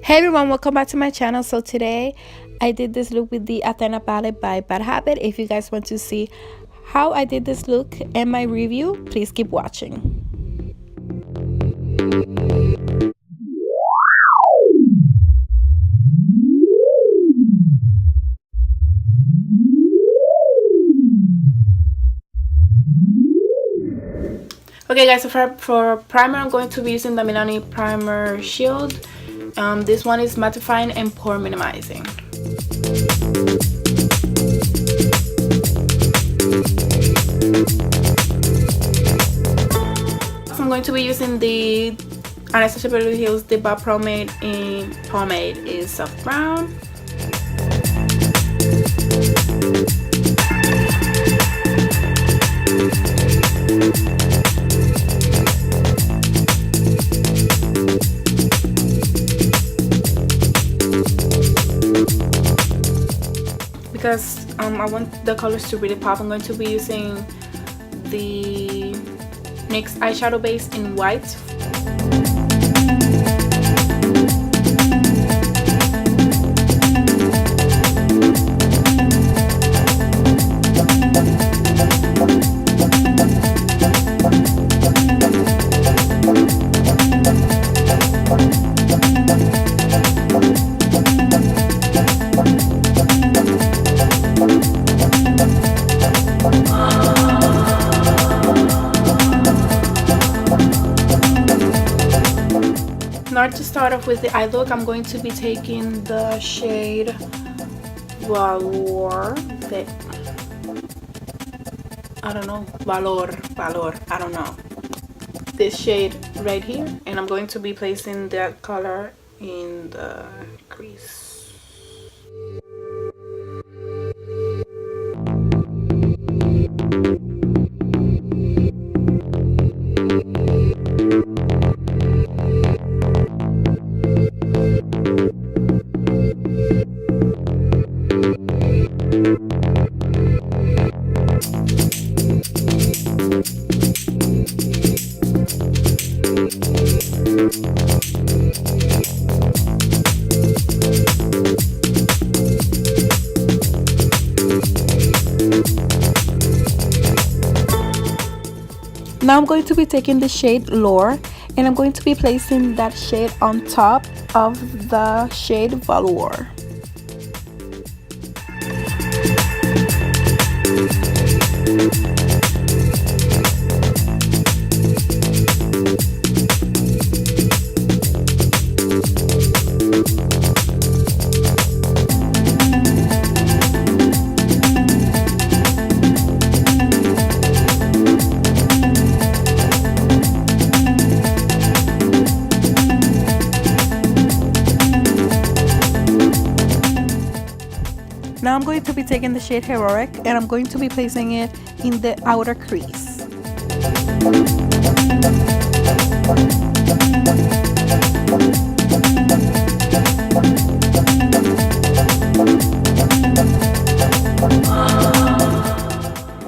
Hey everyone, welcome back to my channel. So today I did this look with the Athena palette by Bad Habit. If you guys want to see how I did this look and my review, please keep watching. Okay guys, so for primer I'm going to be using the Milani Primer Shield. This one is mattifying and pore minimizing. So I'm going to be using the Anastasia Beverly Hills The Bar Pomade in soft brown. Because I want the colors to really pop, I'm going to be using the NYX eyeshadow base in white. Now to start off with the eye look, I'm going to be taking the shade Valor. I don't know. Valor. I don't know. This shade right here, and I'm going to be placing that color in the crease. Now I'm going to be taking the shade Lore, and I'm going to be placing that shade on top of the shade Valor. Now I'm going to be taking the shade Heroic, and I'm going to be placing it in the outer crease.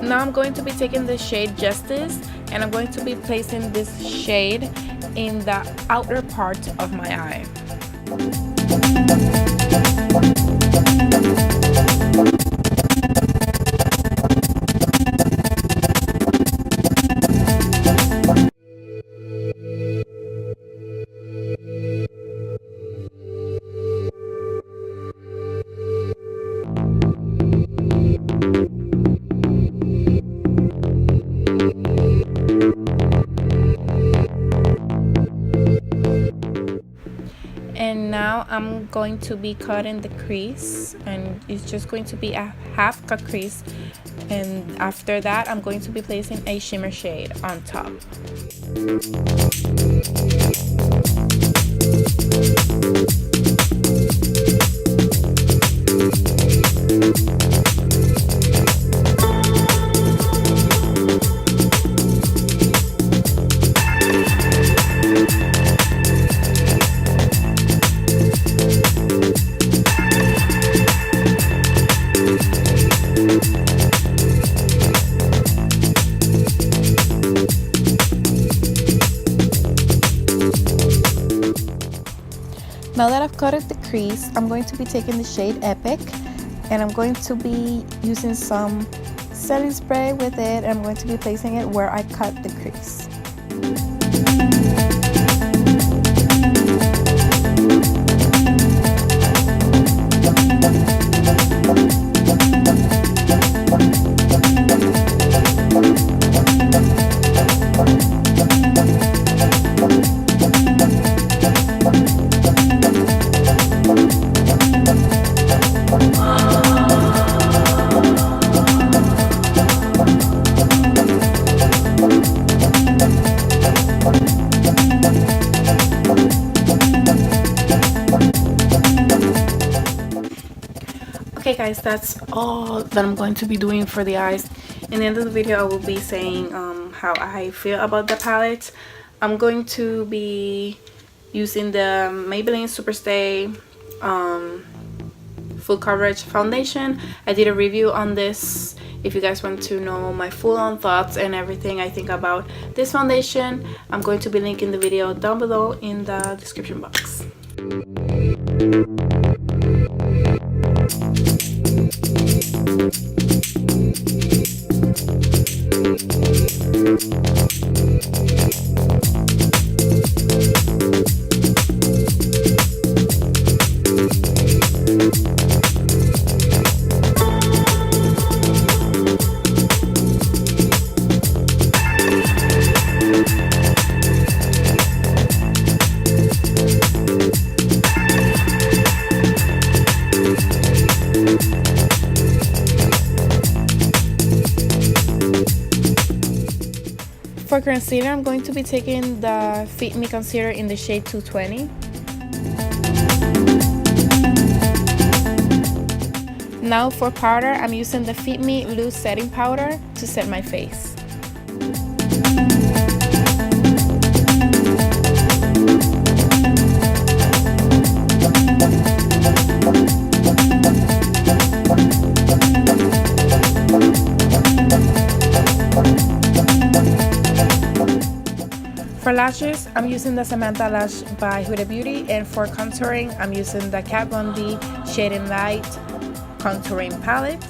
Now I'm going to be taking the shade Justice, and I'm going to be placing this shade in the outer part of my eye. And now I'm going to be cutting the crease, and it's just going to be a half cut crease, and after that I'm going to be placing a shimmer shade on top. Now that I've coated the crease, I'm going to be taking the shade Epic, and I'm going to be using some setting spray with it, and I'm going to be placing it where I cut the crease. Okay guys, that's all that I'm going to be doing for the eyes. In the end of the video, I will be saying how I feel about the palette. I'm going to be using the Maybelline Superstay full coverage foundation. I did a review on this. If you guys want to know my full-on thoughts and everything I think about this foundation, I'm going to be linking the video down below in the description box. For concealer, I'm going to be taking the Fit Me concealer in the shade 220. Now for powder, I'm using the Fit Me loose setting powder to set my face. For lashes, I'm using the Samantha Lash by Huda Beauty, and for contouring, I'm using the Kat Von D Shade and Light contouring palette.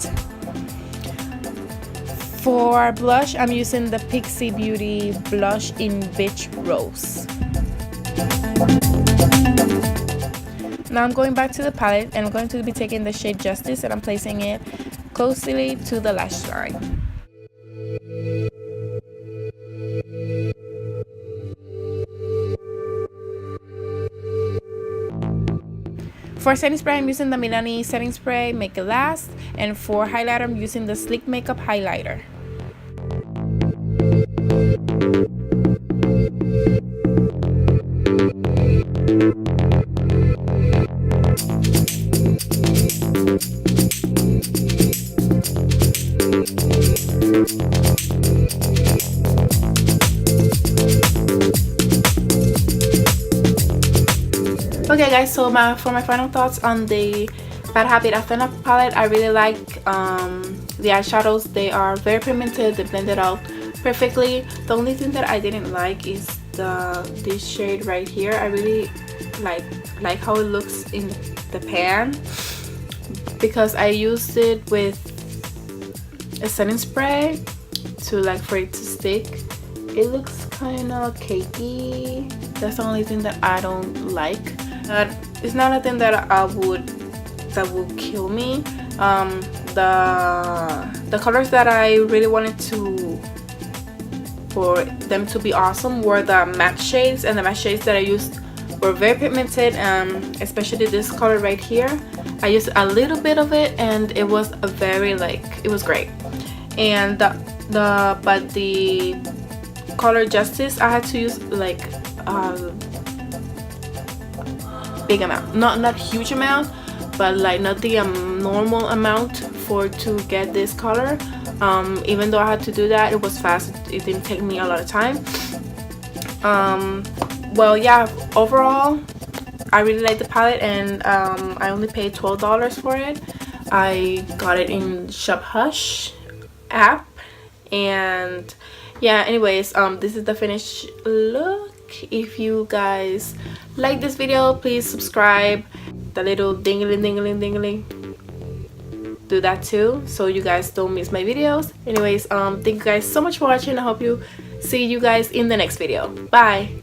For blush, I'm using the Pixie Beauty blush in Beach Rose. Now I'm going back to the palette, and I'm going to be taking the shade Justice, and I'm placing it closely to the lash line. For setting spray, I'm using the Milani setting spray Make It Last, and for highlighter, I'm using the Sleek Makeup highlighter. Okay guys, so for my final thoughts on the Bad Habit Athena palette, I really like the eyeshadows. They are very pigmented, they blended out perfectly. The only thing that I didn't like is this shade right here. I really like how it looks in the pan, because I used it with a setting spray for it to stick. It looks kind of cakey. That's the only thing that I don't like. It's not a thing that will kill me. The colors that I really wanted for them to be awesome were the matte shades, and the matte shades that I used were very pigmented, especially this color right here. I used a little bit of it, and it was it was great. And but the color Justice, I had to use like big amount, not huge amount, but like not the normal amount to get this color. Even though I had to do that, it was fast. It didn't take me a lot of time. Well, yeah, overall I really like the palette, and I only paid $12 for it. I got it in Shop Hush app, and yeah, anyways, this is the finished look. if you guys like this video, please subscribe, the little dingling dingling dingling, do that too so you guys don't miss my videos. Anyways, thank you guys so much for watching. I hope you see you guys in the next video. Bye.